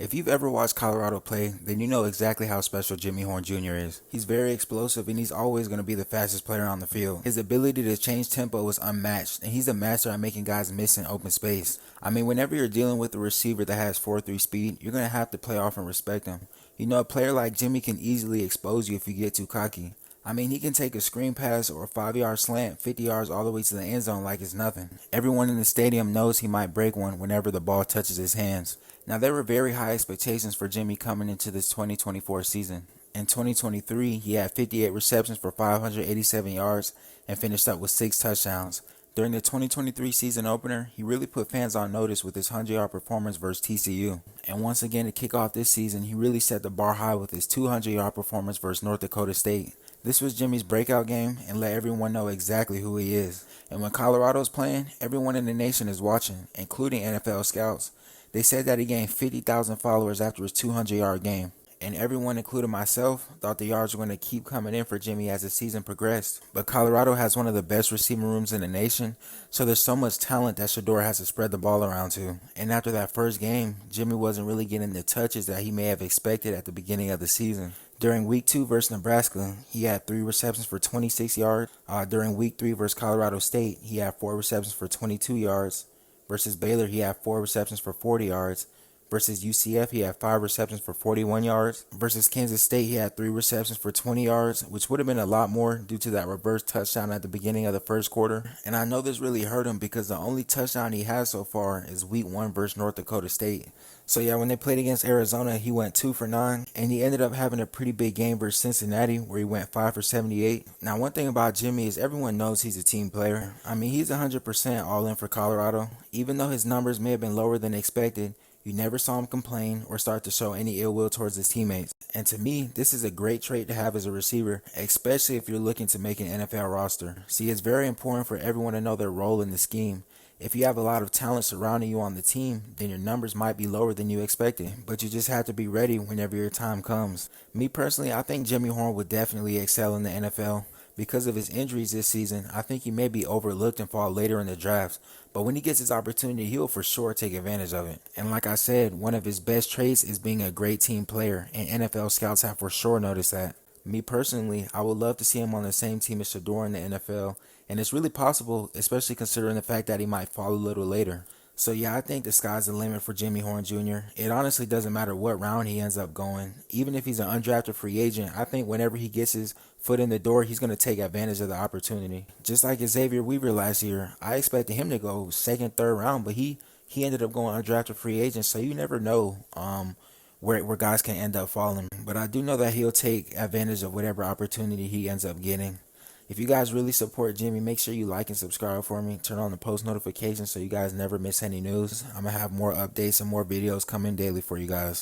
If you've ever watched Colorado play, then you know exactly how special Jimmy Horn Jr. is. He's very explosive and he's always going to be the fastest player on the field. His ability to change tempo is unmatched, and he's a master at making guys miss in open space. I mean, whenever you're dealing with a receiver that has 4.3 speed, you're going to have to play off and respect him. You know, a player like Jimmy can easily expose you if you get too cocky. I mean, he can take a screen pass or a 5-yard slant 50 yards all the way to the end zone like it's nothing. Everyone in the stadium knows he might break one whenever the ball touches his hands. Now, there were very high expectations for Jimmy coming into this 2024 season. In 2023, he had 58 receptions for 587 yards and finished up with 6 touchdowns. During the 2023 season opener, he really put fans on notice with his 100-yard performance versus TCU. And once again, to kick off this season, he really set the bar high with his 200-yard performance versus North Dakota State. This was Jimmy's breakout game and let everyone know exactly who he is. And when Colorado's playing, everyone in the nation is watching, including NFL scouts. They said that he gained 50,000 followers after his 200-yard game. And everyone, including myself, thought the yards were going to keep coming in for Jimmy as the season progressed. But Colorado has one of the best receiving rooms in the nation, so there's so much talent that Shedeur has to spread the ball around to. And after that first game, Jimmy wasn't really getting the touches that he may have expected at the beginning of the season. During Week 2 versus Nebraska, he had 3 receptions for 26 yards. During Week 3 versus Colorado State, he had 4 receptions for 22 yards. Versus Baylor, he had 4 receptions for 40 yards. Versus UCF, he had 5 receptions for 41 yards. Versus Kansas State, he had 3 receptions for 20 yards, which would have been a lot more due to that reverse touchdown at the beginning of the first quarter. And I know this really hurt him because the only touchdown he has so far is Week 1 versus North Dakota State. So yeah, when they played against Arizona, he went 2 for 9, and he ended up having a pretty big game versus Cincinnati where he went 5 for 78. Now, one thing about Jimmy is everyone knows he's a team player. I mean, he's 100% all in for Colorado. Even though his numbers may have been lower than expected, you never saw him complain or start to show any ill will towards his teammates. And to me, this is a great trait to have as a receiver, especially if you're looking to make an NFL roster. See, it's very important for everyone to know their role in the scheme. If you have a lot of talent surrounding you on the team, then your numbers might be lower than you expected, but you just have to be ready whenever your time comes. Me personally, I think Jimmy Horn would definitely excel in the NFL. Because of his injuries this season, I think he may be overlooked and fall later in the drafts, but when he gets his opportunity, he'll for sure take advantage of it. And like I said, one of his best traits is being a great team player, and NFL scouts have for sure noticed that. Me personally, I would love to see him on the same team as Shedeur in the NFL, and it's really possible, especially considering the fact that he might fall a little later. So yeah, I think the sky's the limit for Jimmy Horn Jr. It honestly doesn't matter what round he ends up going. Even if he's an undrafted free agent, I think whenever he gets his foot in the door, he's going to take advantage of the opportunity. Just like Xavier Weaver last year, I expected him to go second, third round, but he ended up going undrafted free agent, so you never know where guys can end up falling. But I do know that he'll take advantage of whatever opportunity he ends up getting. If you guys really support Jimmy, make sure you like and subscribe for me. Turn on the post notifications so you guys never miss any news. I'm going to have more updates and more videos coming daily for you guys.